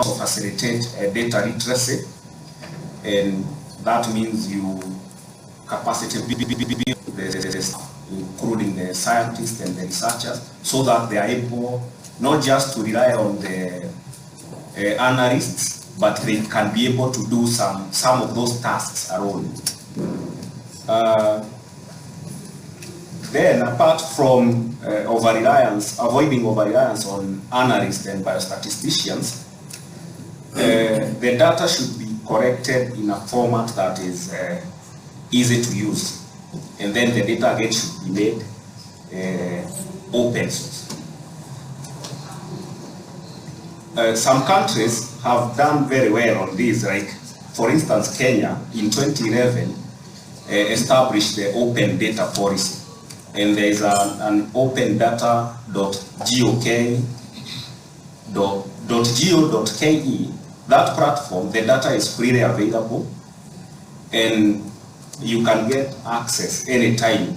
also facilitate data literacy, and that means you capacity building, including the scientists and the researchers, so that they are able not just to rely on the analysts, but they can be able to do some of those tasks alone. Then, apart from avoiding over-reliance on analysts and biostatisticians, the data should be corrected in a format that is easy to use. And then the data again should be made open source. Some countries have done very well on this, like for instance Kenya in 2011 established the open data policy. And there is an open data.go.ke. That platform, the data is freely available and you can get access anytime.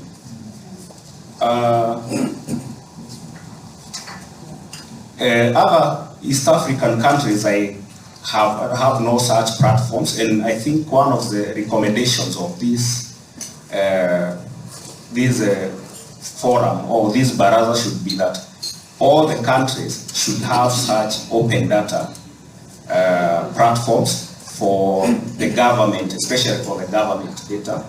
Other East African countries have no such platforms, and I think one of the recommendations of this forum or this BARAZA should be that all the countries should have such open data platforms for the government, especially for the government data.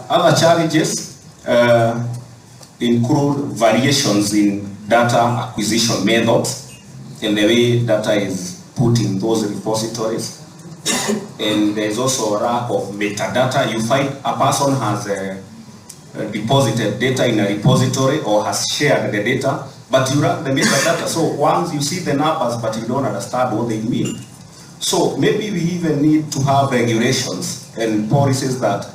Other challenges include variations in data acquisition methods and the way data is put in those repositories. And there's also a lack of metadata. You find a person has deposited data in a repository or has shared the data, but you lack the metadata. So once you see the numbers, but you don't understand what they mean. So maybe we even need to have regulations and policies that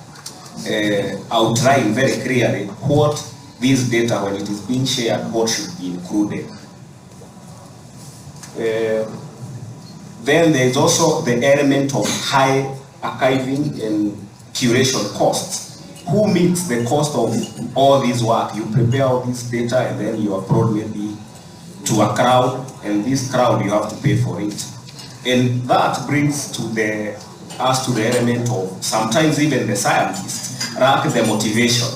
outline very clearly what this data, when it is being shared, what should be included. Then there is also the element of high archiving and curation costs. Who meets the cost of all this work? You prepare all this data and then you upload maybe to a crowd, and this crowd you have to pay for it. And that brings us to the element of sometimes even the scientists lack the motivation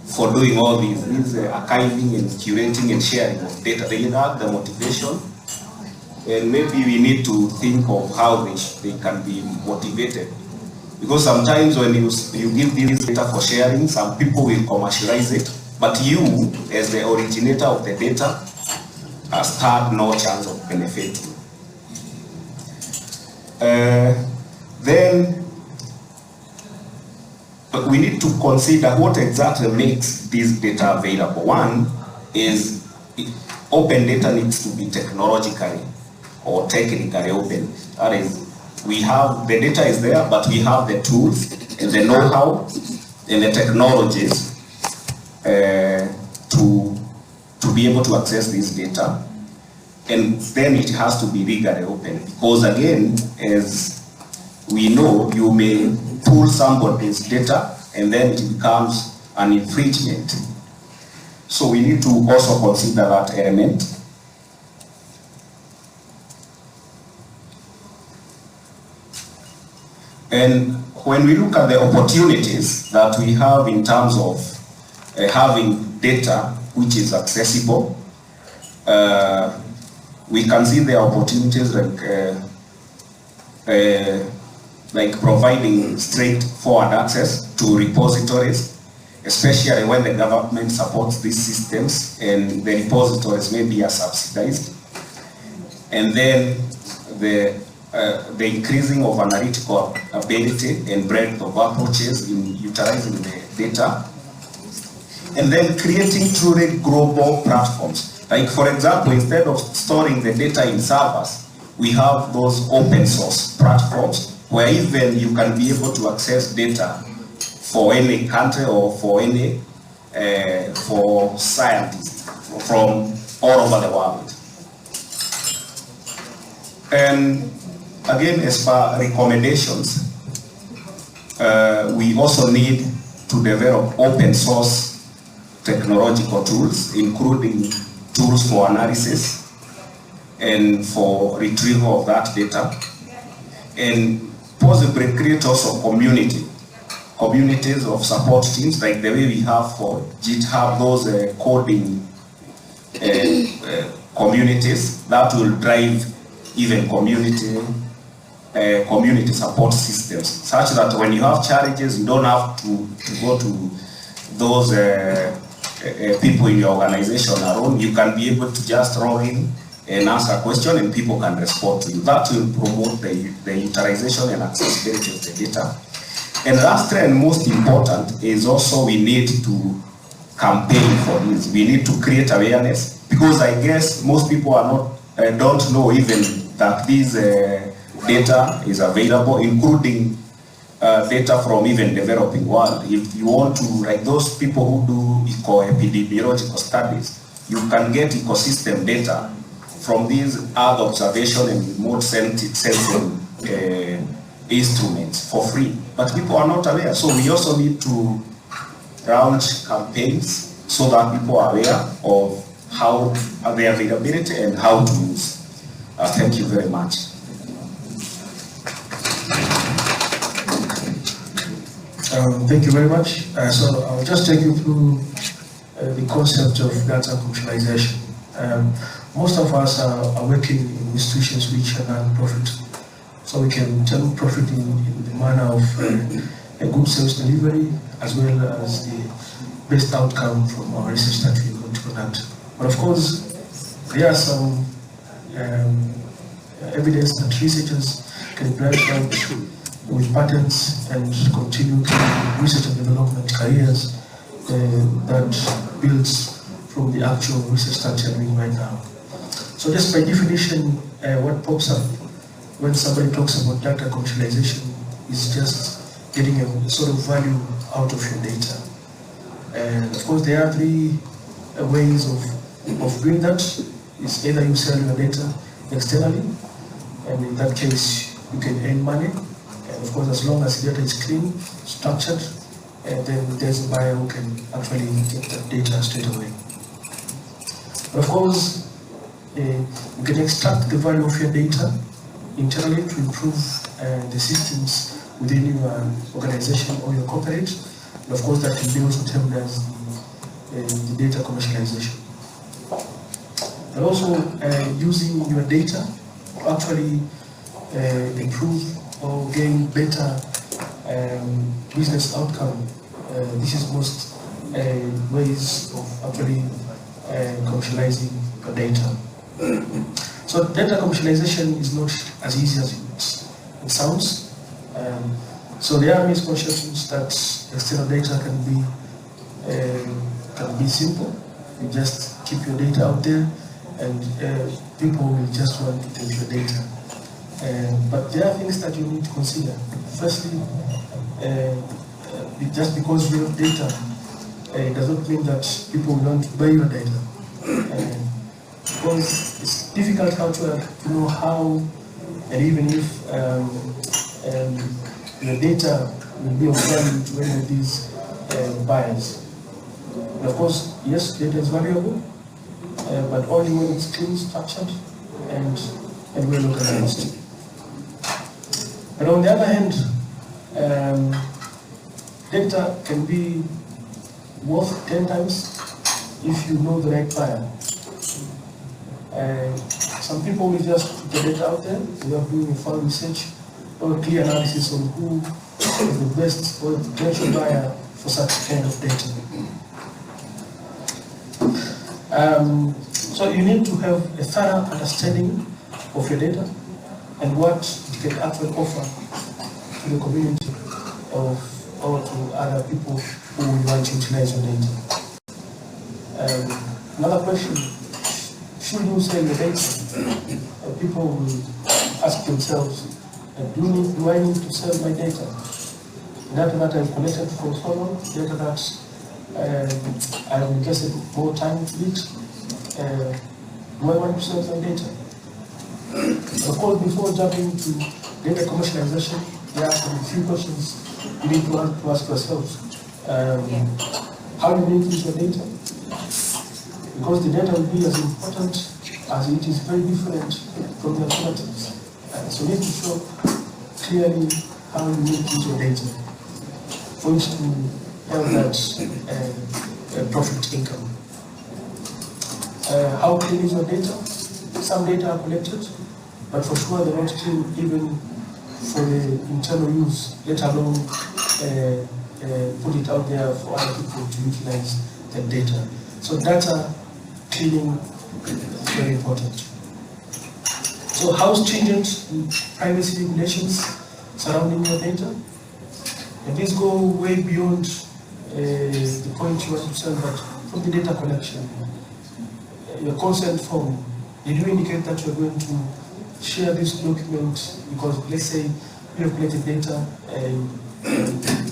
for doing all these archiving and curating and sharing of data. They lack the motivation. And maybe we need to think of how they can be motivated. Because sometimes when you give this data for sharing, some people will commercialize it, but you, as the originator of the data, stand no chance of benefiting. Then we need to consider what exactly makes this data available. One is open data needs to be technologically or technically open. That is, we have the data is there, but we have the tools and the know-how and the technologies to be able to access this data. And then it has to be legally open, because again, as we know, you may pull somebody's data and then it becomes an infringement. So we need to also consider that element. And when we look at the opportunities that we have in terms of having data which is accessible, we can see the opportunities like providing straightforward access to repositories, especially when the government supports these systems and the repositories maybe are subsidized. And then the increasing of analytical ability and breadth of approaches in utilizing the data. And then creating truly global platforms. Like for example, instead of storing the data in servers, we have those open source platforms where even you can be able to access data for any country or for any for scientists from all over the world. And again, as per recommendations, we also need to develop open source technological tools, including tools for analysis and for retrieval of that data, and possibly create also communities of support teams, like the way we have for GitHub, those coding communities that will drive even community support systems, such that when you have challenges, you don't have to go to those people in your organization alone. You can be able to just log in and ask a question and people can respond to you. That will promote the utilization and accessibility of the data. And lastly and most important is also we need to campaign for this. We need to create awareness, because I guess most people are not don't know even that this data is available, including data from even developing world. If you want to, like those people who do eco-epidemiological studies, you can get ecosystem data from these Earth observation and remote sensing instruments for free. But people are not aware. So we also need to launch campaigns so that people are aware of how the availability and how to use. Thank you very much. Thank you very much. So I'll just take you through the concept of data commercialization. Most of us are working in institutions which are non-profit, so we can turn profit in the manner of a good service delivery as well as the best outcome from our research that we're going to conduct. But of course, there are some evidence that researchers can branch out with patents and continue to research and development careers that builds from the actual research that you're doing right now. So just by definition, what pops up when somebody talks about data commercialization is just getting a sort of value out of your data. And of course, there are three ways of doing that. It's either you sell your data externally, and in that case, you can earn money. And of course, as long as the data is clean, structured, then there's a buyer who can actually get that data straight away. But of course, you can extract the value of your data internally to improve the systems within your organization or your corporate. And of course, that can be also termed as the data commercialization. But also using your data to actually improve or gain better business outcome. This is most ways of actually commercializing your data. So data commercialization is not as easy as it sounds. So there are misconceptions that external data can be simple. You just keep your data out there, and people will just want to take your data. But there are things that you need to consider. Firstly, just because you have data, it does not mean that people will want to buy your data. Because it's difficult to know how, and even if your data will be of value to any of these buyers. And of course, yes, data is valuable, but only when it's clean, structured, and well organized. But on the other hand, data can be worth 10 times if you know the right buyer. Some people will just put the data out there without doing a full research or a clear analysis on who is the best or the potential buyer for such kind of data. So you need to have a thorough understanding of your data and what it can actually offer to the community or to other people who will want to utilize your data. Another question, should you sell your data? People will ask themselves, do I need to sell my data? Data that I've collected for so long, data that I've invested more time to it, do I want to sell my data? Of course, before jumping to data commercialization, there are some few questions you need to ask yourselves. How unique is your data? Because the data will be as important as it is very different from the alternatives. So you need to show clearly how unique is your data for you to have that profit income. How clean is your data? Some data are collected, but for sure they're not clean even for the internal use, let alone put it out there for other people to utilize the data. So data cleaning is very important. So how stringent privacy regulations surrounding your data? And these go way beyond the point you want to sell, but from the data collection. Your consent form, did you indicate that you're going to share this document? Because let's say you have collected data and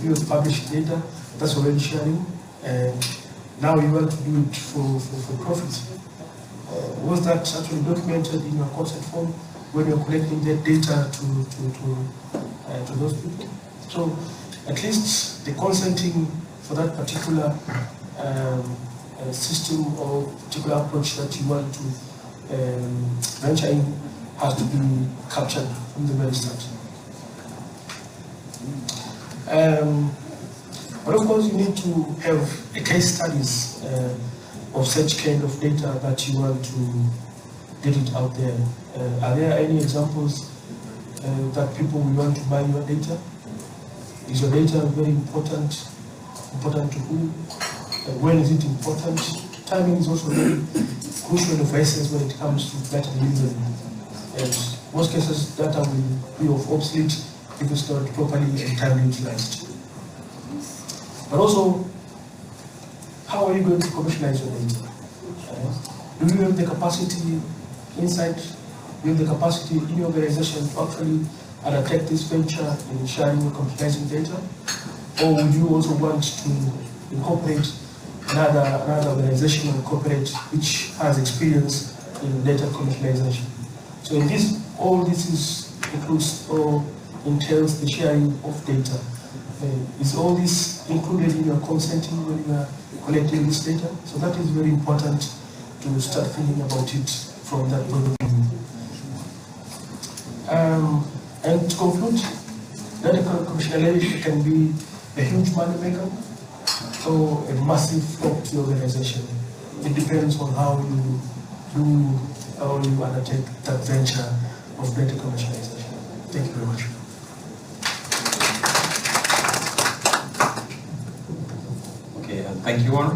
you have published data, that's already sharing. Now you want to do it for profit. Was that actually documented in your consent form when you're collecting that data to those people? So at least the consenting for that particular system or particular approach that you want to venture in has to be captured from the very start. But of course you need to have a case studies of such kind of data that you want to get it out there. Are there any examples that people will want to buy your data? Is your data very important? Important to who? When is it important? Timing is also very crucial of essence when it comes to data delivery. And most cases, data will be of obsolete if it's not properly and timely utilized. But also, how are you going to commercialize your data? Do you have the capacity inside, do you have the capacity in your organization to actually undertake this venture in sharing and commercializing data? Or would you also want to incorporate another organization or corporate which has experience in data commercialization? So in this, all this includes or entails the sharing of data. Is all this included in your consenting when you are collecting this data? So that is very important to start thinking about it from that point of view. And to conclude, data commercialization can be a huge money maker or a massive flop to your organization. It depends on how you do, how you undertake that venture of data commercialization. Thank you very much. Thank you all.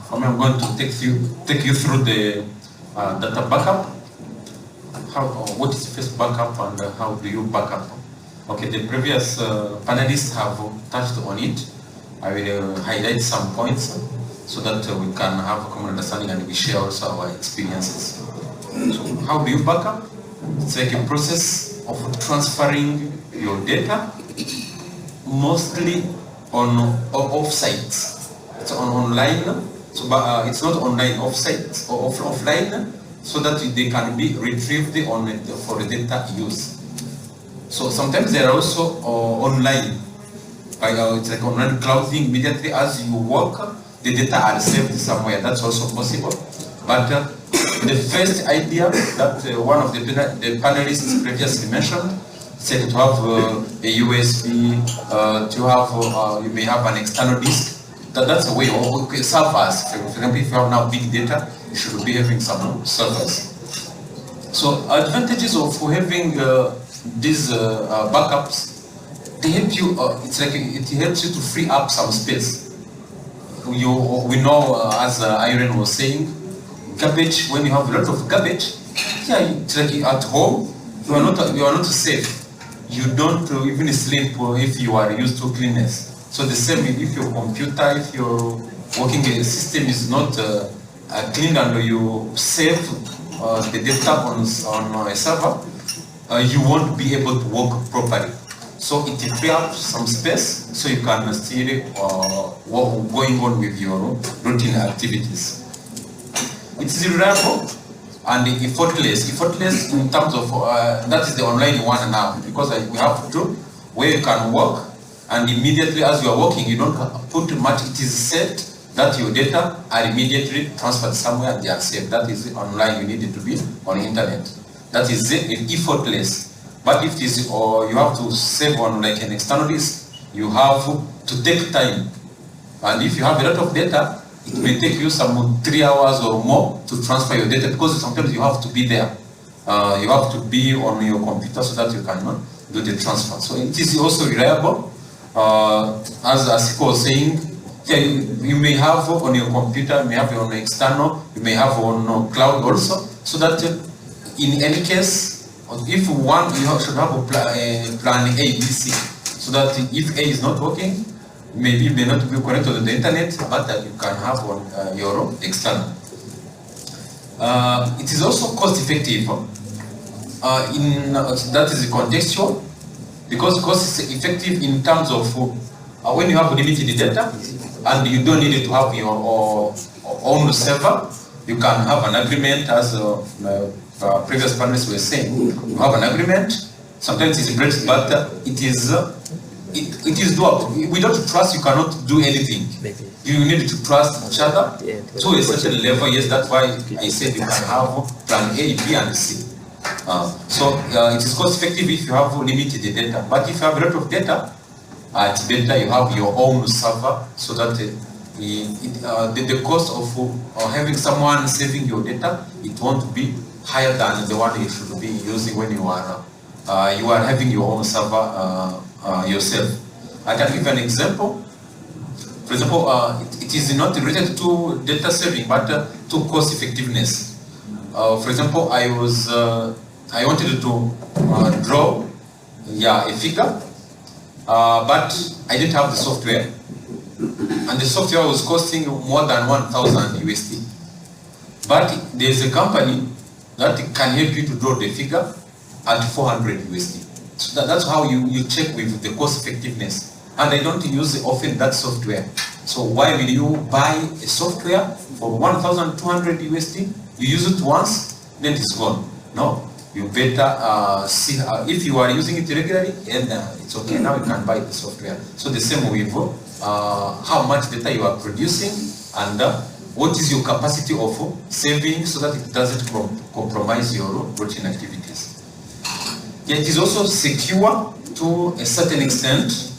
For me, I'm going to take you through the data backup. What is first backup and how do you backup? Okay, the previous panelists have touched on it. I will highlight some points so that we can have a common understanding and we share also our experiences. So how do you backup? It's like a process of transferring your data, mostly on off-site. It's online, so it's not online, off-site or offline, so that they can be retrieved for data use. So sometimes they are also online. It's like online cloud thing. Immediately as you work, the data are saved somewhere. That's also possible. But the first idea that one of the panelists previously mentioned said to have a USB, to have you may have an external disk. That's a way, or servers. For example, if you have now big data, you should be having some servers. So advantages of having these backups, they help you. It's like it helps you to free up some space. We know, as Irene was saying, garbage. When you have a lot of garbage, yeah, it's like at home you are not safe. You don't even sleep if you are used to cleanness. So the same if your computer, if your working system is not clean and you save the data on a server, you won't be able to work properly. So it will free up some space so you can still work going on with your routine activities. It's reliable and effortless. Effortless in terms of, that is the online one now, because we have to, where you can work and immediately as you are working, you don't put much. It is set that your data are immediately transferred somewhere and they are saved. That is online. You need it to be on internet. That is effortless. But if this or you have to save on like an external disk, you have to take time. And if you have a lot of data, it may take you some 3 hours or more to transfer your data, because sometimes you have to be there. You have to be on your computer so that you can do the transfer. So it is also reliable. As Asiko was saying, yeah, you may have on your computer, you may have on external, you may have on cloud also, so that in any case, if one, you should have a plan A, B, C, so that if A is not working, maybe you may not be connected to the internet, but you can have on your external. It is also cost effective. That is contextual, because cost is effective in terms of when you have limited data and you don't need to have your own server, you can have an agreement, as previous panelists were saying. You have an agreement. Sometimes it's great, but it is doable. Without trust, you cannot do anything. You need to trust each other to a certain level. Yes, that's why I said you can have plan A, B, and C. So it is cost effective if you have limited data. But if you have a lot of data, it's better you have your own server, so that the cost of having someone saving your data, it won't be higher than the one you should be using when you are having your own server yourself. I can give an example. For example, it is not related to data saving, but to cost effectiveness. For example, I wanted to draw a figure, but I didn't have the software, and the software was costing more than 1,000 USD. But there's a company that can help you to draw the figure at 400 USD. So that's how you check with the cost effectiveness. And I don't use often that software. So why will you buy a software for 1,200 USD? You use it once, then it's gone. No, you better see if you are using it regularly, and it's okay. Now you can buy the software. So the same with how much data you are producing, and what is your capacity of saving, so that it doesn't compromise your routine activities. Yet it is also secure to a certain extent.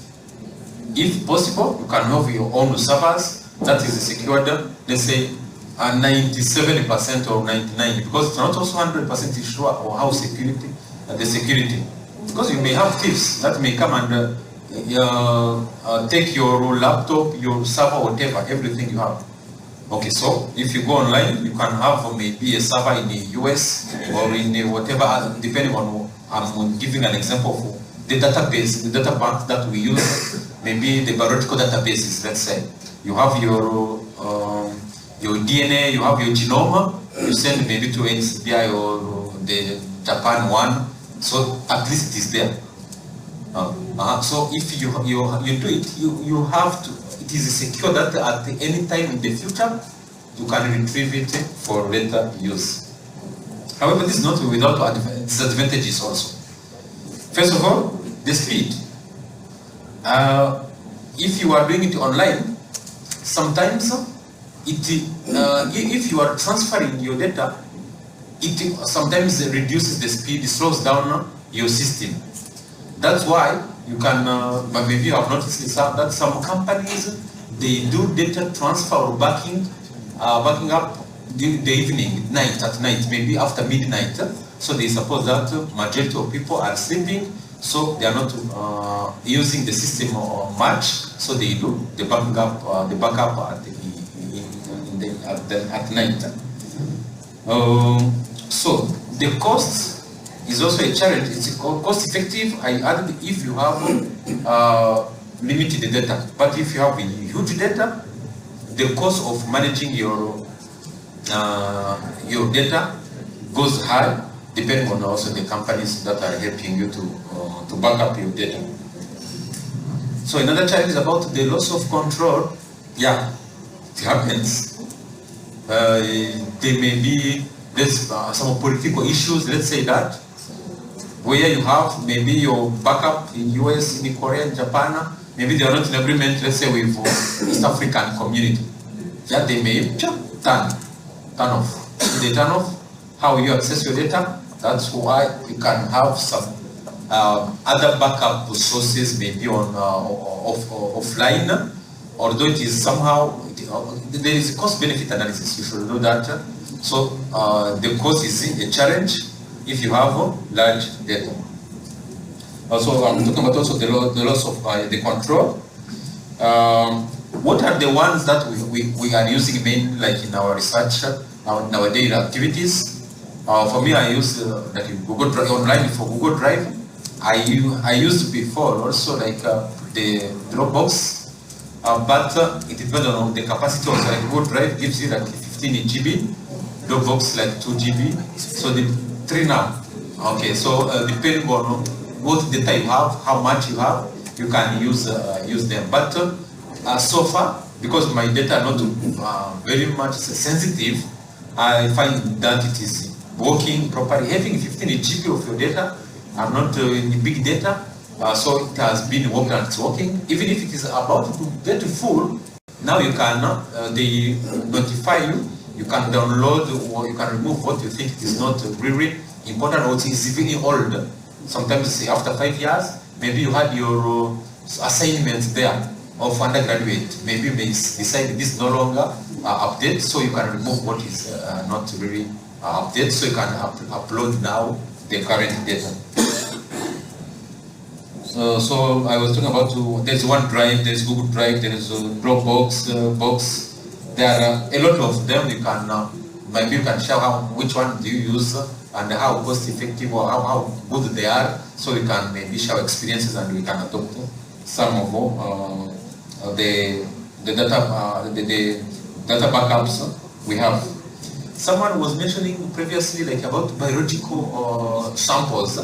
If possible, you can have your own servers that is secured, let's say 97% or 99%, because it's not also 100% sure of how security, the security. Because you may have thieves that may come and take your laptop, your server, whatever, everything you have. Okay, so if you go online, you can have maybe a server in the US or in whatever, depending on, I'm giving an example of the database, the data bank that we use, maybe the biological databases, let's say. You have your DNA, you have your genome, you send maybe to NCBI or the Japan one, so at least it is there. So if you do it, you have to, it is secure that at any time in the future, you can retrieve it for later use. However, this is not without disadvantages also. First of all, the speed. If you are doing it online, sometimes if you are transferring your data, it sometimes reduces the speed, it slows down your system. That's why you can, but maybe you have noticed that some companies, they do data transfer or backing up the evening, at night, maybe after midnight. So they suppose that majority of people are sleeping, so they are not using the system much. So they do the backup at night. So the cost is also a challenge. It's cost effective. I added if you have limited data, but if you have huge data, the cost of managing your data goes high, depending on also the companies that are helping you to back up your data. So another challenge is about the loss of control. Yeah, it happens. There may be some political issues, let's say that, where you have maybe your backup in US, in Korea, in Japan, maybe they are not in agreement, let's say with East African community, that they may turn off. If they turn off how you access your data, that's why you can have some other backup sources, maybe on offline, although it is somehow, there is a cost-benefit analysis, you should know that. So the cost is a challenge if you have large data. Also, I'm talking about also the loss of the control. What are the ones that we are using mainly, like in our research, in our daily activities? For me, I use like Google Drive, online for Google Drive. I used before also like the Dropbox, but it depends on the capacity also. Like Google Drive gives you like 15 GB, Dropbox like 2 GB, so the 3 now. Okay, so depending on what data you have, how much you have, you can use them. But so far, because my data are not very much sensitive, I find that it is working properly. Having 15 GB of your data, I'm not in big data, so it has been working and it's working. Even if it is about to get full, now you can, they notify you, you can download or you can remove what you think is not really important or it is even old. Sometimes after 5 years, maybe you had your assignments there of undergraduate. Maybe you may decide this is no longer update, so you can remove what is not really update, so you can upload now the current data. So I was talking about there's OneDrive, there's Google Drive, there is Dropbox, Box. There are a lot of them. You can maybe you can share which one do you use and how cost effective or how good they are. So we can maybe share experiences and we can adopt some of the data backups we have. Someone was mentioning previously like about biological samples.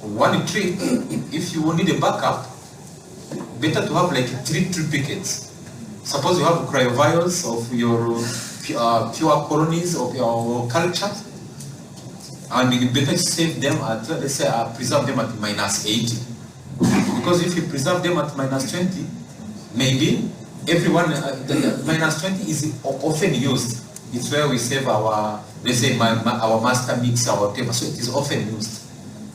One trick, if you need a backup, better to have like 3 triplicates. Suppose you have cryovials of your pure colonies of your culture, and you better save them at, let's say, preserve them at -80. Because if you preserve them at -20, maybe everyone, -20 is often used. It's where we save our, let's say, our master mix, our whatever, so it is often used.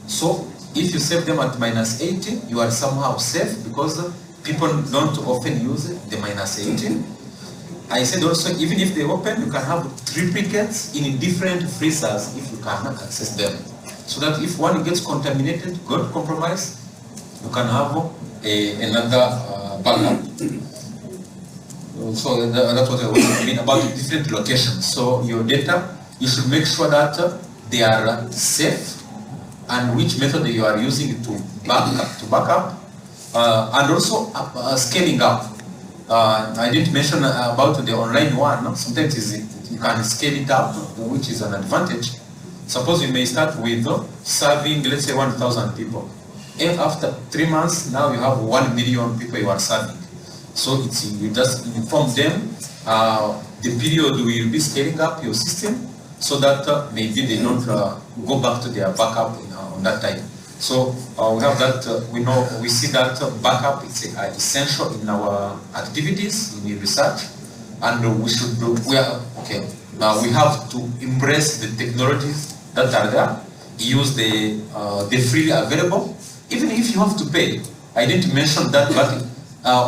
So if you save them at -80, you are somehow safe because people don't often use the -80. I said also, even if they open, you can have triplicates in different freezers if you cannot access them. So that if one gets contaminated, got compromised, you can have another backup. So that's what I mean about different locations. So your data, you should make sure that they are safe and which method you are using to back up, and also scaling up. I didn't mention about the online one. Sometimes you can scale it up, which is an advantage. Suppose you may start with serving, let's say, 1,000 people. And after 3 months, now you have 1 million people you are serving. So you just inform them the period we will be scaling up your system so that maybe they don't go back to their backup on that time. So we have that, we see that backup is essential in our activities, in the research, and we have to embrace the technologies that are there, use the freely available, even if you have to pay. I didn't mention that, but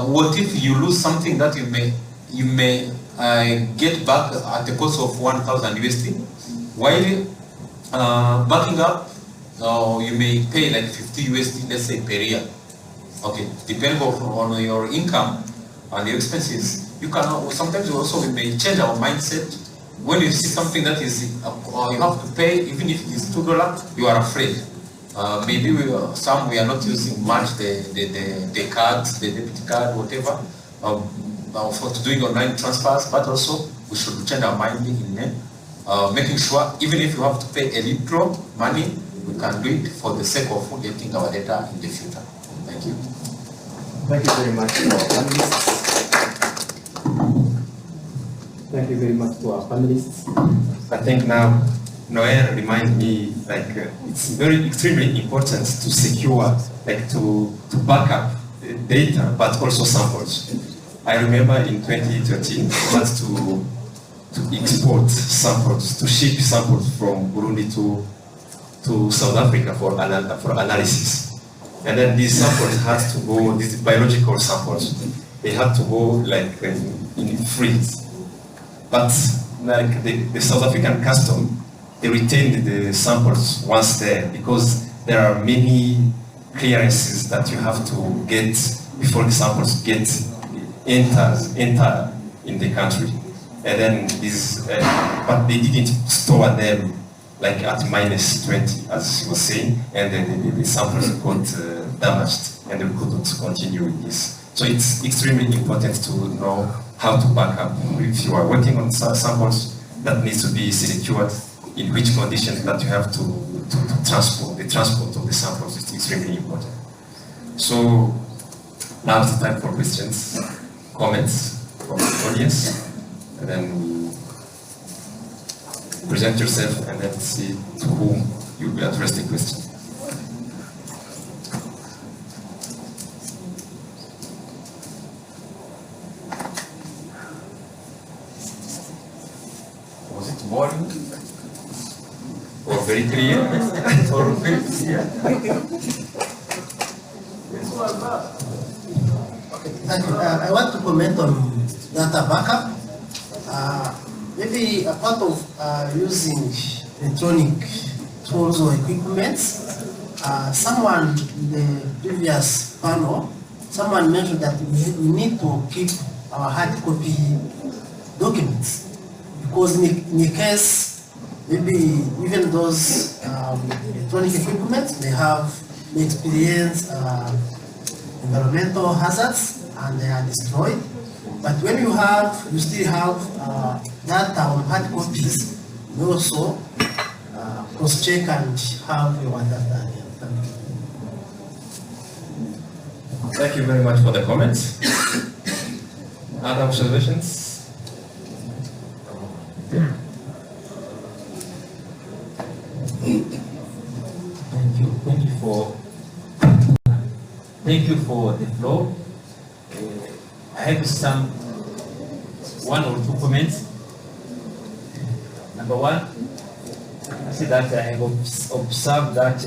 what if you lose something that you may get back at the cost of 1,000 USD, while backing up, you may pay like 50 USD, let's say, per year. Okay, depending on your income and your expenses, you can sometimes also we may change our mindset. When you see something that is you have to pay, even if it is $2, you are afraid. Maybe we are not using much the cards, the debit card, whatever, for doing online transfers, but also we should change our mind in making sure even if you have to pay a little money, we can do it for the sake of getting our data in the future. Thank you. Thank you very much to our panelists. Thank you very much to our panelists. I think now Noel reminds me like it's very extremely important to secure, like to back up data, but also samples. I remember in 2013, we had to export samples, to ship samples from Burundi to South Africa for analysis. And then these samples had to go, these biological samples, they had to go like in freeze. But like the South African custom, they retained the samples once there because there are many clearances that you have to get before the samples enter in the country. And then these, but they didn't store them like at -20, as she was saying, and then the samples got damaged, and we couldn't continue with this. So it's extremely important to know how to back up. If you are working on samples, that needs to be secured in which conditions that you have to transport. The transport of the samples is extremely important. So now it's time for questions, comments from the audience, and then present yourself and then see to whom you will address the question. Was it boring? Or very clear? Or very clear? Thank you. I want to comment on data backup. Maybe a part of using electronic tools or equipment. Someone in the previous panel, someone mentioned that we need to keep our hard copy documents because in a case, maybe even those electronic equipment, they experience environmental hazards and they are destroyed. But when you still have data on hard copies, you also cross-check and have your data. Thank you very much for the comments. Other observations? Thank you for the floor. I have one or two comments. Number one, I see that I have observed that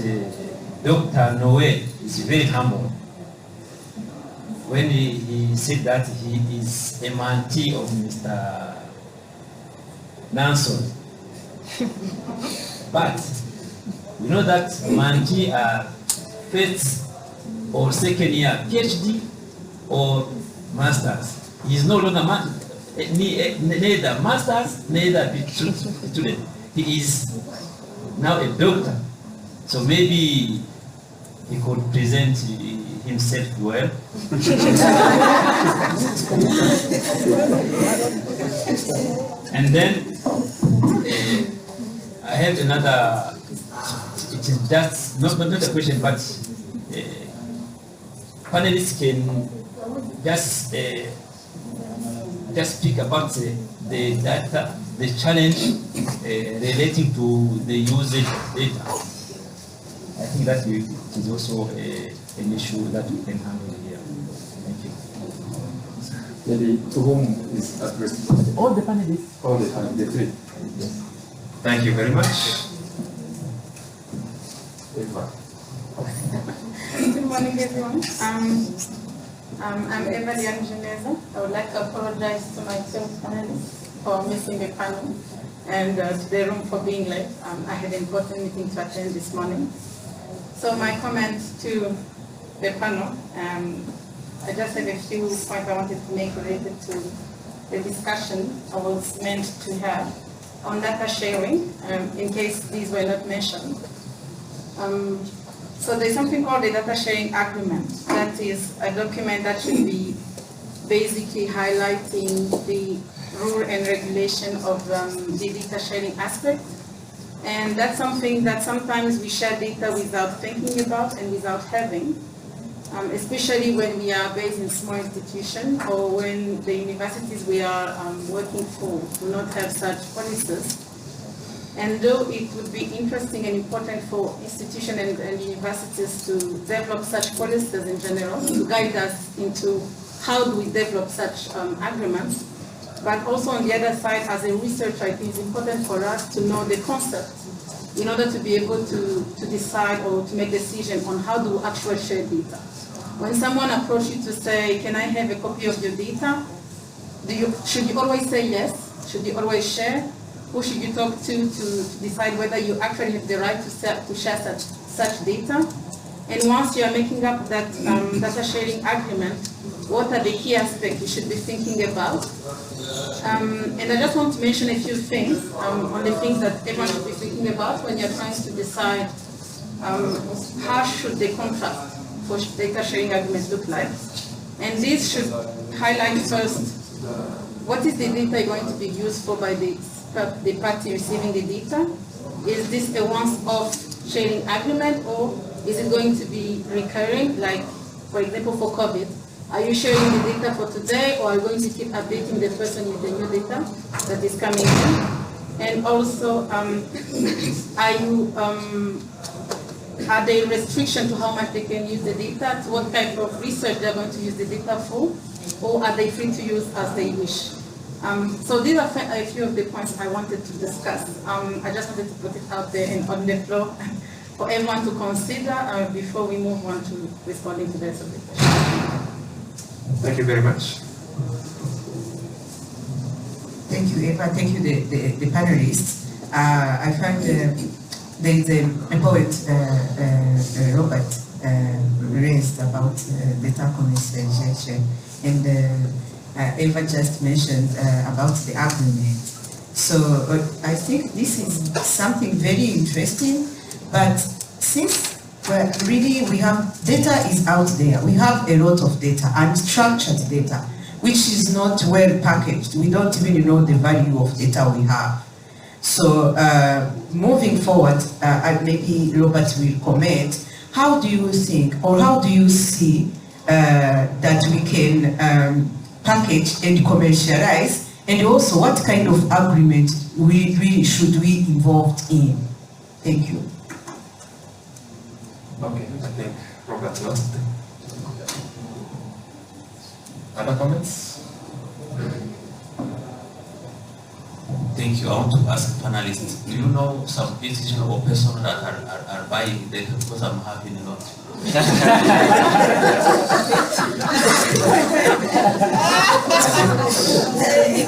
Dr. Noe is very humble. When he said that he is a mentee of Mr. Nanson. But you know that mentee are first or second year PhD or masters. He is no longer neither masters, neither student. He is now a doctor. So maybe he could present himself well. And then I have another, it is just not a question, but panelists can just speak about the data, the challenge relating to the usage of data. I think that is also an issue that we can handle here. Thank you. Maybe to whom is addressed? All the panelists. All the time, the three. Yes. Thank you very much. Eva. Good morning, everyone. I'm Eva Liang-Geneza. I would like to apologize to my two panelists for missing the panel and to the room for being late. I had an important meeting to attend this morning. So my comment to the panel, I just have a few points I wanted to make related to the discussion I was meant to have on data sharing, in case these were not mentioned. So there's something called a data sharing agreement. That is a document that should be basically highlighting the rule and regulation of the data sharing aspect. And that's something that sometimes we share data without thinking about and without having, especially when we are based in small institutions or when the universities we are working for do not have such policies. And though it would be interesting and important for institutions and universities to develop such policies in general, to guide us into how do we develop such agreements, but also on the other side, as a researcher, it is important for us to know the concept in order to be able to decide or to make decision on how do we actually share data. When someone approaches you to say, can I have a copy of your data? Should you always say yes? Should you always share? Who should you talk to decide whether you actually have the right to share such data? And once you are making up that data sharing agreement, what are the key aspects you should be thinking about? And I just want to mention a few things on the things that everyone should be thinking about when you're trying to decide how should the contract for data sharing agreements look like. And this should highlight first, what is the data going to be used for by the party receiving the data? Is this a once-off sharing agreement, or is it going to be recurring, like, for example, for COVID? Are you sharing the data for today, or are you going to keep updating the person with the new data that is coming in? And also, are there restrictions to how much they can use the data, to what type of research they're going to use the data for, or are they free to use as they wish? So these are a few of the points I wanted to discuss. I just wanted to put it out there and on the floor for everyone to consider before we move on to responding to the rest of the questions. Thank you very much. Thank you, Eva. Thank you, the panelists. I find there is a poet, Robert, raised about data commercialization, and Eva just mentioned about the agreement. So I think this is something very interesting, but since really we have data is out there, we have a lot of data, unstructured data, which is not well packaged. We don't even know the value of data we have. So moving forward, maybe Robert will comment, how do you think, or how do you see that we can package and commercialize, and also what kind of agreement should we involved in? Thank you. Okay, I think Robert lost. Other comments? Thank you. I want to ask panelists, do you know some institution or person that are buying data? Because I'm having a lot.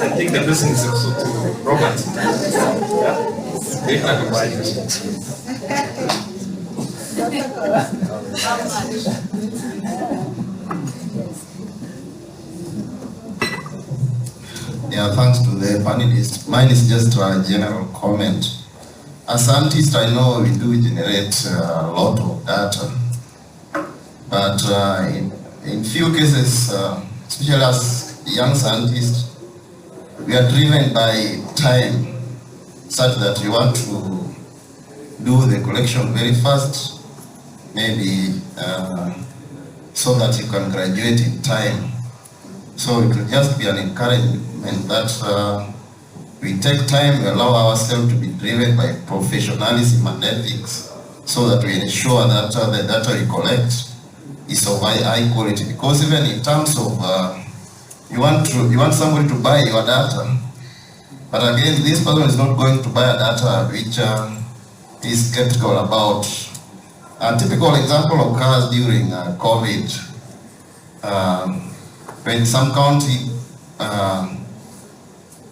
I think the person is also to Robert. Yeah? They have a right. Yeah, thanks to the panelists. Mine is just a general comment. As scientists, I know we do generate a lot of data, but in few cases, especially as young scientists, we are driven by time, such that you want to do the collection very fast, maybe so that you can graduate in time. So it will just be an encouragement that we take time, we allow ourselves to be driven by professionalism and ethics, so that we ensure that the data we collect is of high quality. Because even in terms of you want somebody to buy your data, but again, this person is not going to buy a data which is skeptical about. A typical example occurs during COVID, when some county,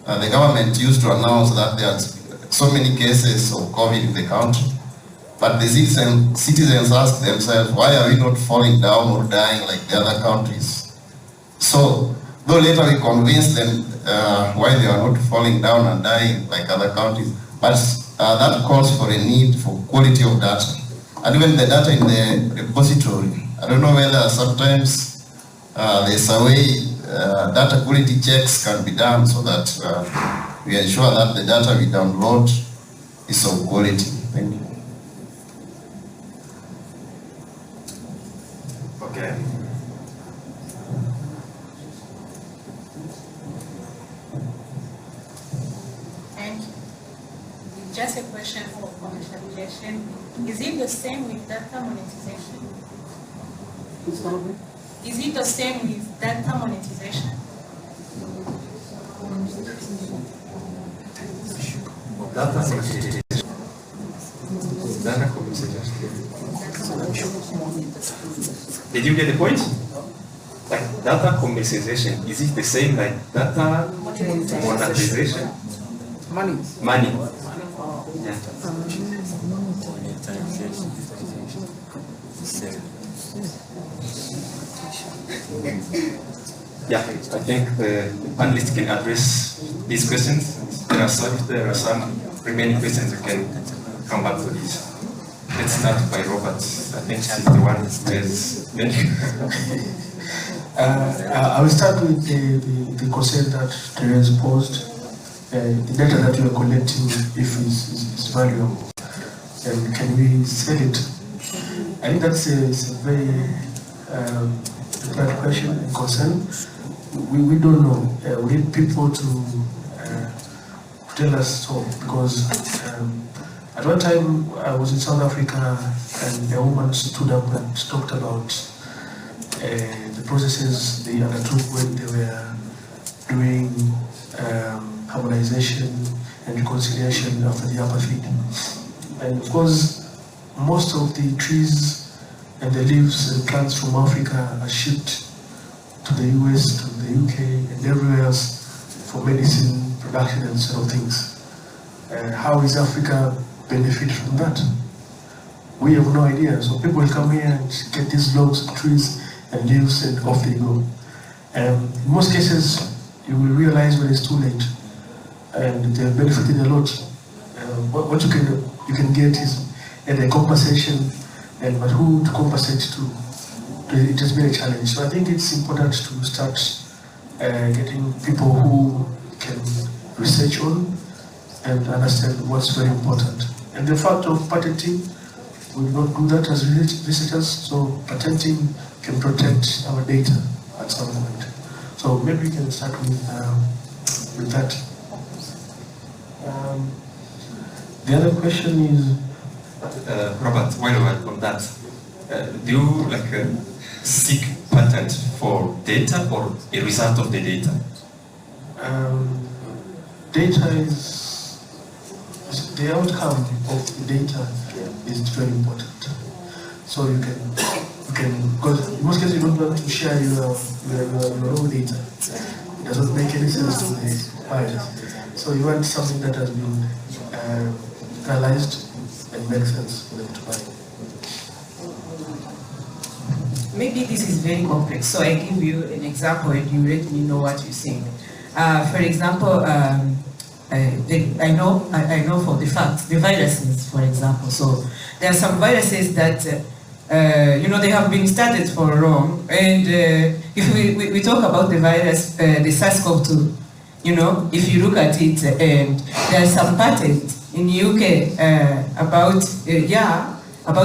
the government used to announce that there are so many cases of COVID in the country, but the citizens ask themselves, why are we not falling down or dying like the other countries? So, though later we convinced them why they are not falling down and dying like other countries, but that calls for a need for quality of data. And even the data in the repository, I don't know whether sometimes there's a way data quality checks can be done so that we ensure that the data we download is of quality. Thank you. Okay. just a question for commercialization. Is it the same with data monetization? Is it the same with data monetization? Data monetization. Data commercialization. Did you get the point? Like data commercialization, is it the same like data monetization? Money. Money. Yeah, I think the panelists can address these questions. If there are some remaining questions, we can come back to these. Let's start by Robert. I think she's the one who has many. I will start with the concern that Therese posed. The data that you are collecting, if is valuable, and can we sell it? I think that's a very important question and concern. We don't know. We need people to tell us so, because at one time I was in South Africa and a woman stood up and talked about the processes they undertook when they were doing harmonization and reconciliation after the apartheid. And of course, most of the trees and the leaves and plants from Africa are shipped to the US, to the UK, and everywhere else for medicine production and sort of things. How is Africa benefit from that? We have no idea. So people will come here and get these logs of trees and leaves, and off they go. In most cases, you will realize when it's too late, and they're benefiting a lot. What you can get is a compensation, but who to compensate to? It has been a challenge. So I think it's important to start getting people who can research on and understand what's very important. And the fact of patenting, we do not do that as researchers, so patenting can protect our data at some point. So maybe we can start with that. The other question is... Robert, while we're on that, do you seek patent for data or a result of the data? Data is the outcome of the data is very important. So you can because in most cases you don't want to share your own data. It doesn't make any sense to the buyers. So you want something that has been analyzed and makes sense for them to buy. Maybe this is very complex, so I give you an example and you let me know what you think. For example, I know for the fact, the viruses, for example. So there are some viruses that, they have been studied for long. And if we talk about the virus, the SARS-CoV-2, if you look at it, and there are some patents in UK about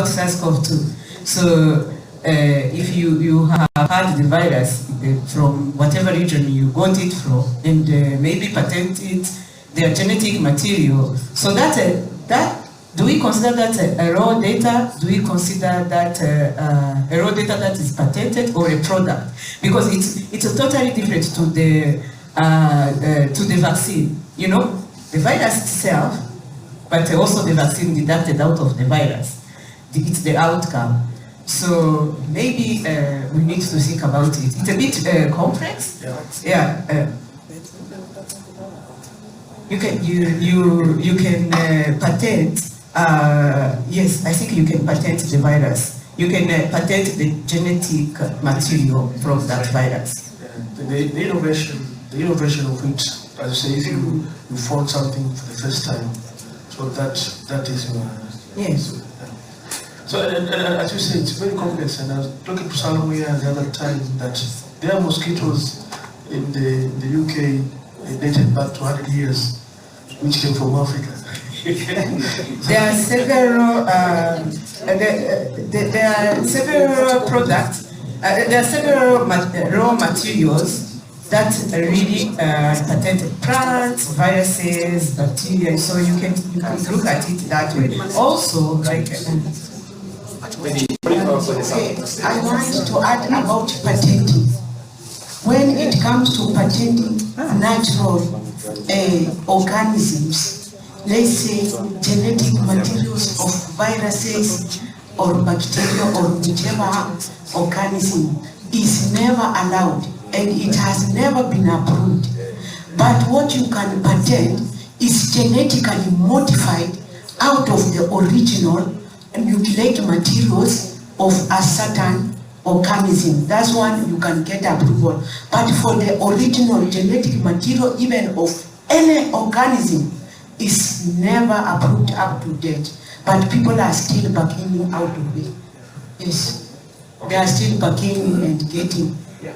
SARS-CoV-2. So if you have had the virus from whatever region you got it from, and maybe patented their genetic material, so that do we consider that a raw data? Do we consider that a raw data that is patented or a product? Because it's totally different to the vaccine. The virus itself, but also the vaccine deducted out of the virus. It's the outcome. So maybe we need to think about it. It's a bit complex. Yeah. You can patent. Yes, I think you can patent the virus. You can patent the genetic material from that virus. The innovation of it, as I say, if you found something for the first time, so that is your... Yes. So, and as you say, it's very complex, and I was talking to Salome the other time that there are mosquitoes in the UK dated back to 100 years, which came from Africa. There are several products, there are several raw materials that really patented plants, viruses, bacteria. So you can look at it that way. Also, like. I want to add about patenting. When it comes to patenting natural organisms, let's say genetic materials of viruses or bacteria or whichever organism, is never allowed and it has never been approved. But what you can patent is genetically modified out of the original mutilate materials of a certain organism. That's one you can get approval. But for the original genetic material, even of any organism, is never approved up to date. But people are still backing out of it. Yes, they are still backing and getting. Yeah.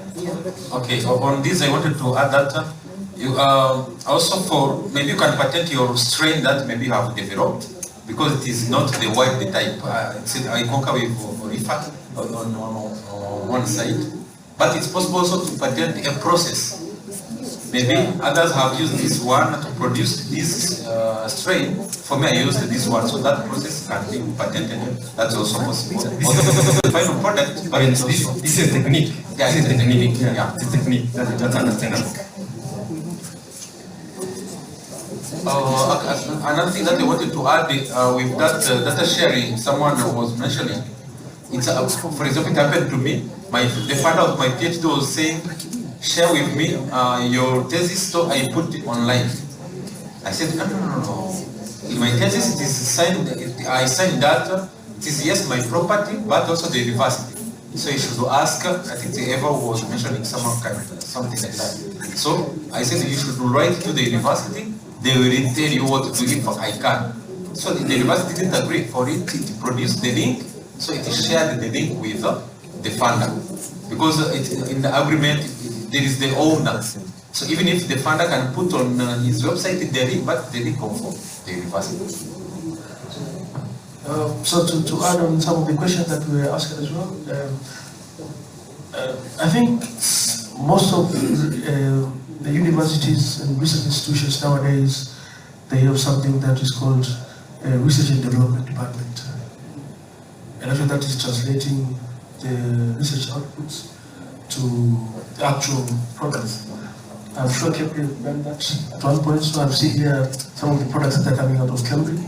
Okay, on this I wanted to add that you also for, maybe you can patent your strain that maybe you have developed, because it is not the wild type. It's I conquer with Rifa on one side, but it's possible also to patent a process. Maybe others have used this one to produce this strain. For me, I used this one, so that process can be patented. That's also possible. This is the final product, but it's also, this is technique. Yeah, it's a technique. Yeah, it's a technique. That's understandable. Another thing that I wanted to add with that data sharing, someone was mentioning, it's for example, it happened to me. The founder of my PhD was saying, share with me your thesis, so I put it online. I said, no. In my thesis, it is signed. I signed that. It is yes, my property, but also the university. So you should ask. I think Eva was mentioning something like that. So I said you should write to the university. They will tell you what to do if I can. So the university didn't agree for it to produce the link. So it shared the link with the funder, because in the agreement there is the owner. So even if the funder can put on his website the link, but the link comes from the university. So to add on some of the questions that we were asking as well, I think most of the universities and research institutions nowadays, they have something that is called a research and development department. And actually that is translating the research outputs to the actual products. I'm sure Kepri has done that at one point, so I've seen here some of the products that are coming out of Cambridge.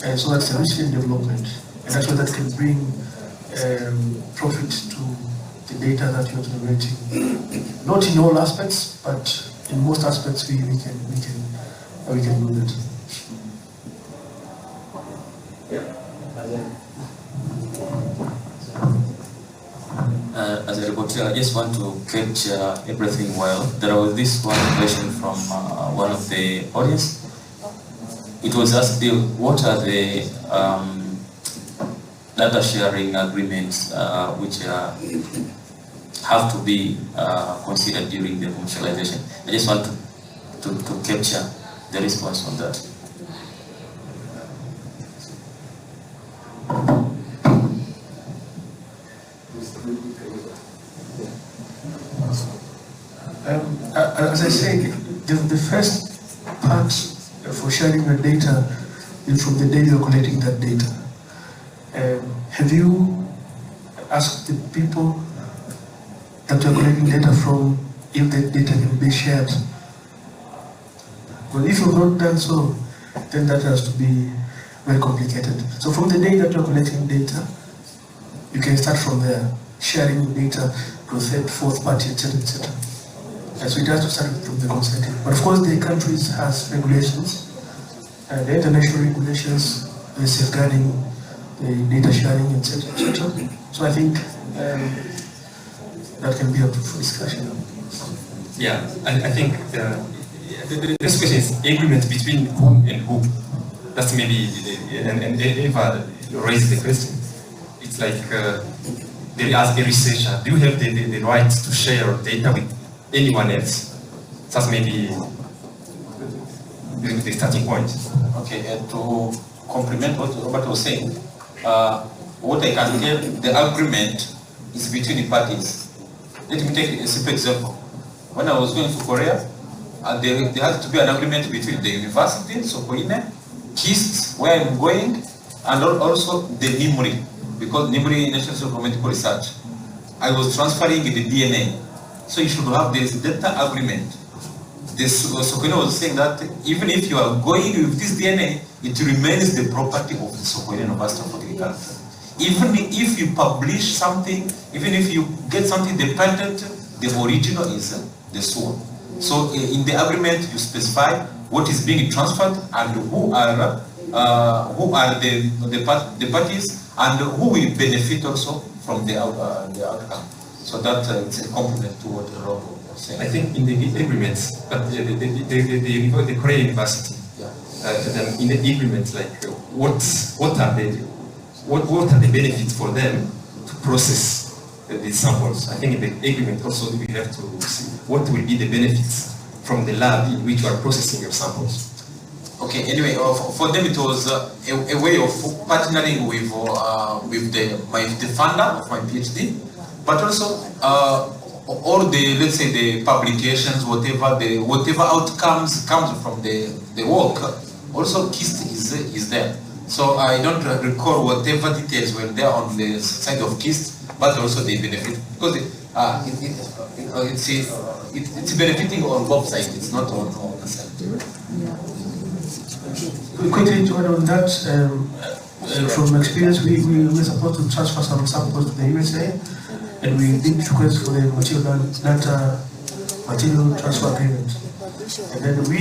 And so that's a research and development. And actually that can bring profit to the data that you're generating. Not in all aspects, but in most aspects we can do that. As a reporter, I just want to catch everything well. There was this one question from one of the audience. It was asked, what are the data sharing agreements which have to be considered during the commercialization? I just want to capture the response on that. As I said, the first part for sharing the data is from the day you're collecting that data. Have you asked the people that you're collecting data from if the data can be shared? Well, if you've not done so, then that has to be very complicated. So from the day that you're collecting data, you can start from there, sharing the data to third, fourth party, etc., etc. And so it has to start from the consenting. But of course, the countries has regulations, and the international regulations are safeguarding the data sharing, etc., etc. So I think that can be up for discussion. Yeah, I think this question is agreement between whom and who. That's maybe, and Eva raised the question. It's like they ask a researcher, do you have the right to share data with anyone else? That's maybe the starting point. Okay, to complement what Robert was saying, what I can tell, the agreement is between the parties. Let me take a simple example. when I was going to Korea, there had to be an agreement between the university, Sokoine, KIST, where I'm going, and also the NIMRI, because NIMRI, National Institute for Medical Research. I was transferring the DNA. So you should have this data agreement. Sokoine was saying that even if you are going with this DNA, it remains the property of the Sokoine University of Agriculture. Even if you publish something, even if you get something, the patent, the original is the soul. So in the agreement, you specify what is being transferred and who are the parties and who will benefit also from the outcome. So that it's a complement to what Rob was saying. I think in the agreements, but the Korea University, in the agreement, like what are the benefits for them to process these samples? I think in the agreement also we have to see what will be the benefits from the lab in which you are processing your samples. Okay. Anyway, for them it was a way of partnering with the funder of my PhD, but also all the, let's say, the publications, whatever outcomes comes from the work. Also, KIST is there. So I don't recall whatever details were there on the side of KIST, but also they benefit because it's benefiting on both sides. It's not on one side. Quickly to add on that, from experience, we were supposed to transfer some samples to the USA, and we did request for the material transfer agreement. And then we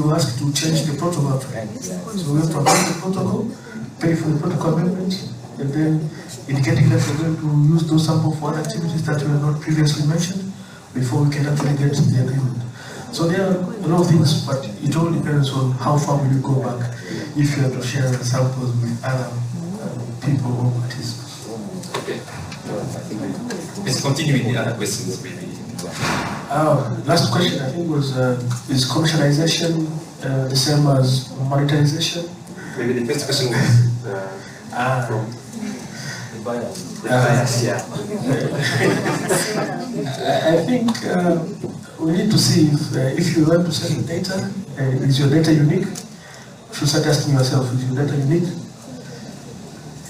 were asked to change the protocol. So we have to amend the protocol, pay for the protocol amendment, and then indicating that we're going to use those samples for other activities that were not previously mentioned before we can actually get the agreement. So there are a lot of things, but it all depends on how far will you go back if you have to share samples with other people or parties. Okay. Let's continue with the other questions, maybe. Last question, I think, was is commercialization the same as monetization? Maybe the first question was from the bias. The bias, yeah. I think we need to see if you want to sell data, is your data unique? You should start asking yourself, is your data unique?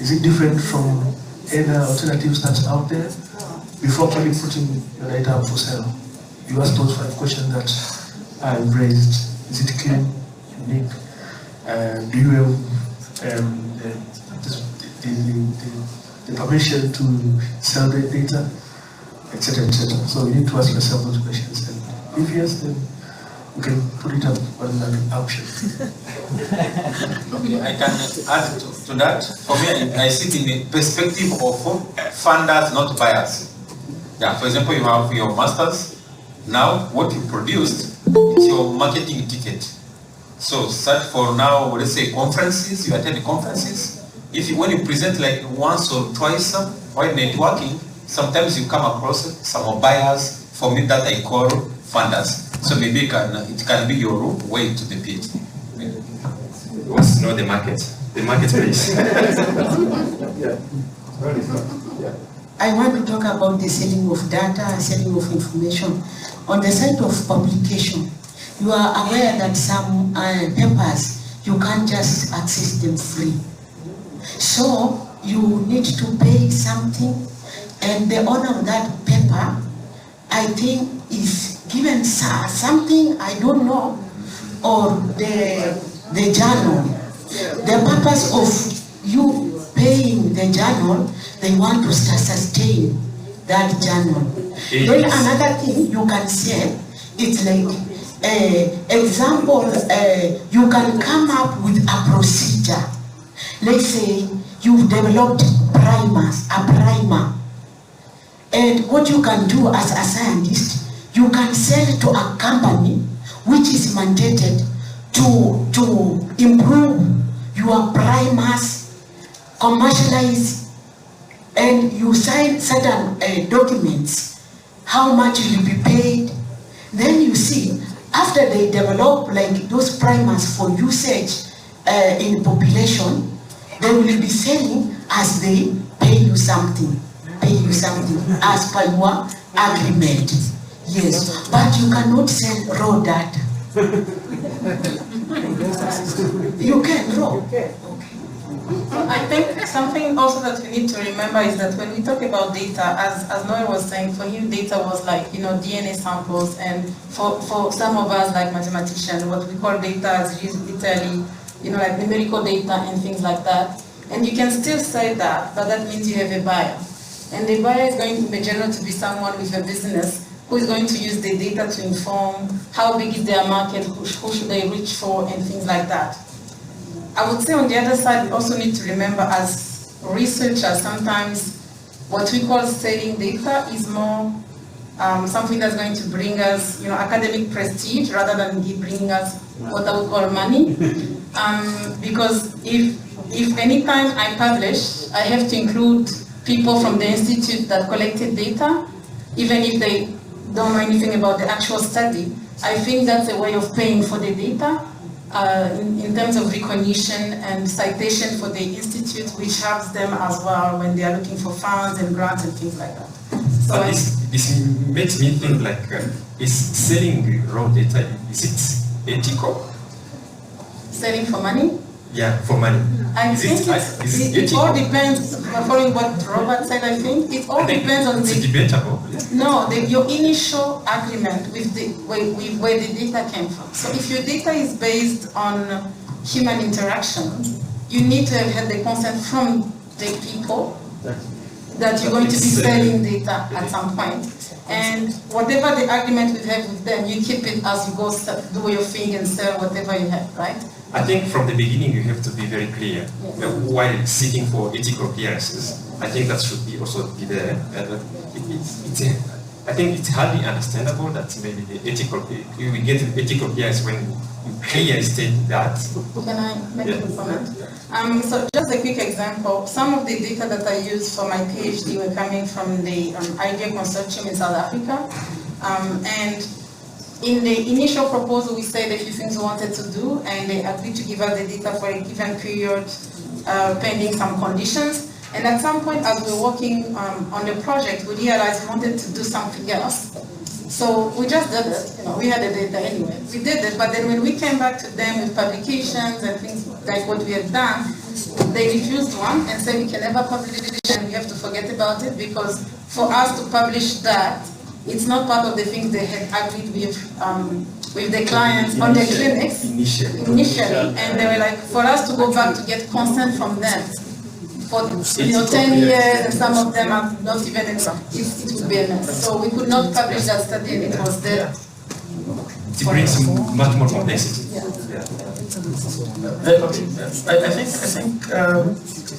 Is it different from any alternatives that's out there? Before actually putting your data up for sale, you ask those 5 questions that I've raised. Is it clean, unique? Do you have the permission to sell the data, etc., etc.? So you need to ask yourself those questions. And if yes, then you can put it up on an option. Okay, I can add to that. For me, I sit in the perspective of funders, not buyers. Yeah, for example, you have your masters. Now, what you produced is your marketing ticket. So, search for now, let's say conferences, you attend conferences. When you present like once or twice while networking, sometimes you come across some buyers, for me that I call funders. So maybe it can be your way to the PhD. You want to know the marketplace. I want to talk about the selling of data, selling of information. On the side of publication, you are aware that some papers, you can't just access them free. So you need to pay something, and the owner of that paper, I think, is given something, I don't know, or the journal. The purpose of you paying the journal, they want to sustain that journal. Then another thing you can say, it's like, example, you can come up with a procedure. Let's say you've developed a primer. And what you can do as a scientist, you can sell to a company which is mandated to improve your primers, commercialize, and you sign certain documents, how much will be paid. Then you see, after they develop like those primers for usage in population, they will be selling as they pay you something as per your agreement. Yes, but you cannot sell raw data. You can raw. I think something also that we need to remember is that when we talk about data, as Noel was saying, for him data was like, DNA samples, and for some of us like mathematicians, what we call data is literally, like numerical data and things like that. And you can still say that, but that means you have a buyer. And the buyer is going to be generally to be someone with a business who is going to use the data to inform how big is their market, who should they reach for, and things like that. I would say on the other side, we also need to remember as researchers, sometimes what we call selling data is more something that's going to bring us, academic prestige rather than bringing us what I would call money. Because if anytime I publish, I have to include people from the institute that collected data, even if they don't know anything about the actual study, I think that's a way of paying for the data. In terms of recognition and citation for the institute, which helps them as well when they are looking for funds and grants and things like that. So this makes me think like, is selling raw data, is it ethical? Selling for money? Yeah, for money. I think it all depends, following what Robert said, I think, it all depends on it's debatable. No, your initial agreement with where the data came from. So if your data is based on human interaction, you need to have had the consent from the people that you're going to be selling data at some point. And whatever the agreement we have with them, you keep it as you go do your thing and sell whatever you have, right? I think from the beginning you have to be very clear while seeking for ethical clearances. I think that should be also be there. I think it's hardly understandable that maybe the ethical, we get ethical clearance when you clearly state that. Can I make a comment? So just a quick example, some of the data that I used for my PhD were coming from the IDEA consortium in South Africa. And in the initial proposal, we said a few things we wanted to do, and they agreed to give us the data for a given period, pending some conditions. And at some point, as we were working on the project, we realized we wanted to do something else. So we just did it. We had the data anyway. We did it, but then when we came back to them with publications and things like what we had done, they refused one and said we can never publish it and we have to forget about it, because for us to publish that, it's not part of the things they had agreed with the clients on the clinics initially. And they were like, for us to go back to get consent from them for 10 years, and some of them are not even in it would be a mess. So we could not publish that study, and it was there. It brings much more complexity. Yeah. I think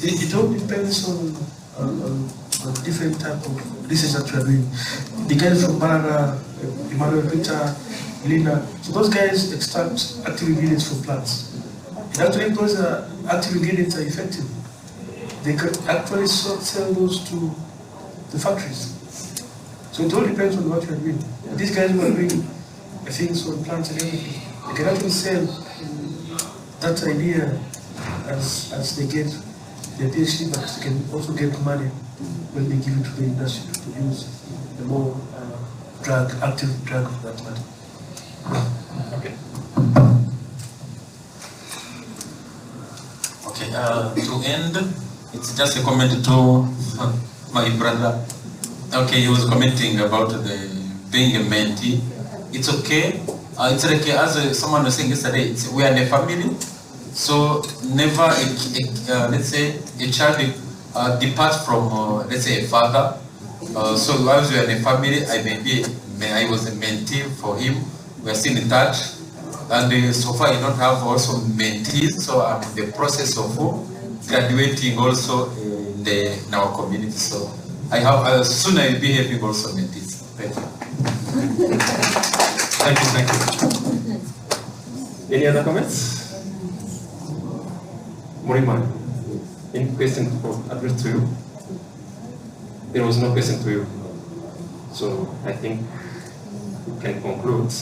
it all depends on different type of research that you are doing. The guys from BARAZA, Emmanuel, Victor, Lina, so those guys extract active ingredients from plants. And actually, those active ingredients are effective. They can actually sell those to the factories. So it all depends on what you are doing. These guys who are doing things on plants and everything, they can actually sell that idea as they get their PhD, but they can also get money when they give it to the industry to produce the more active drug of that matter. Okay. Okay, to end, it's just a comment to my brother. Okay, he was commenting about being a mentee. It's okay. It's like as someone was saying yesterday, we are in a family. So never, let's say, a child departs from, let's say, a father. So as we are in a family, I was a mentee for him. We are still in touch. And so far I don't have also mentees, so I'm in the process of graduating also in our community. So I have, soon I will be having also mentees. Thank you. Thank you. Any other comments? Moriman, any question addressed to you? There was no question to you. So I think we can conclude.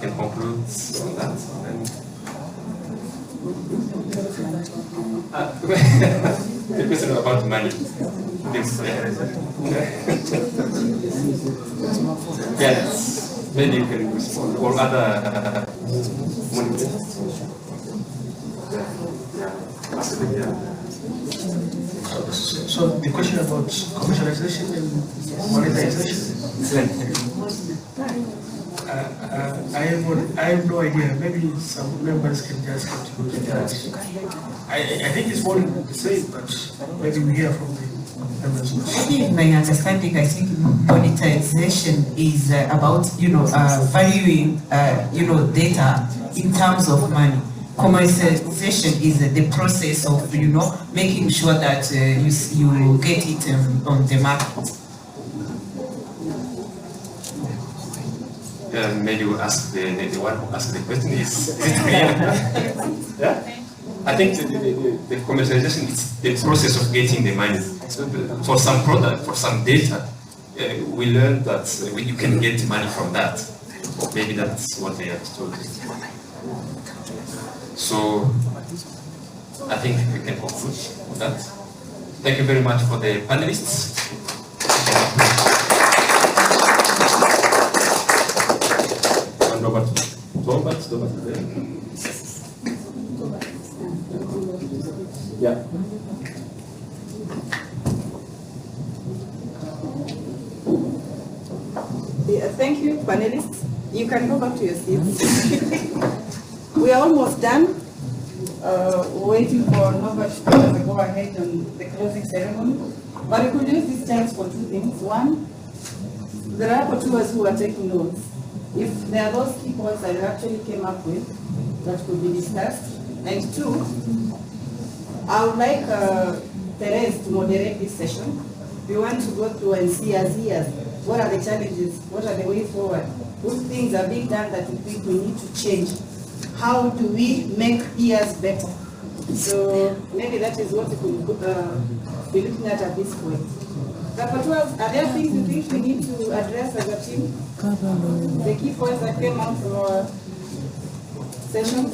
On that. The question about money. Yes, maybe you can respond, or other monitors. So the question about commercialization and monetization, I have no idea. Maybe some members can just contribute to that. I think it's more the same, but maybe we hear from the members. Maybe in my understanding, I think monetization is about, valuing, data in terms of money. Commercialization is the process of, making sure that you get it on the market. Maybe we'll ask the one who asked the question is it clear? Yeah? I think the commercialization is the process of getting the money. So for some product, for some data, we learned that you can get money from that. Maybe that's what they understood. So I think we can conclude with that. Thank you very much for the panelists. Robert, yeah. Thank you, panelists. You can go back to your seats. We are almost done. Waiting for Norbert to go ahead on the closing ceremony. But we could use this chance for two things. One, there are rapporteurs who are taking notes. If there are those key points that you actually came up with that could be discussed. And two, I would like Therese to moderate this session. We want to go through and see as years, what are the challenges, what are the ways forward, what things are being done that we think we need to change. How do we make years better? So maybe that is what we could be looking at this point. Rapporteurs, are there things you think we need to address as a team? The key points that came out from our session?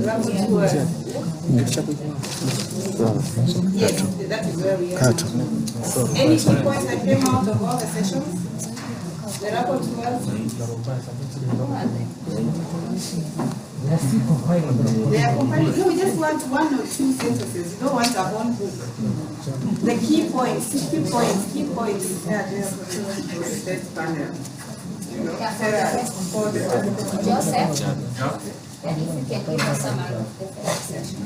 Rapporteurs. Yes, that is where we are. Any key points that came out of all the sessions? The rapporteurs? They are compiling. No, we just want one or two sentences. You don't want a whole book. The key points. Yeah, just panel. Joseph, and if you can give us some of the first session.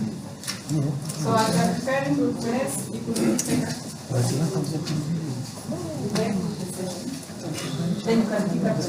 So as I'm preparing to press, you could take then you can pick up the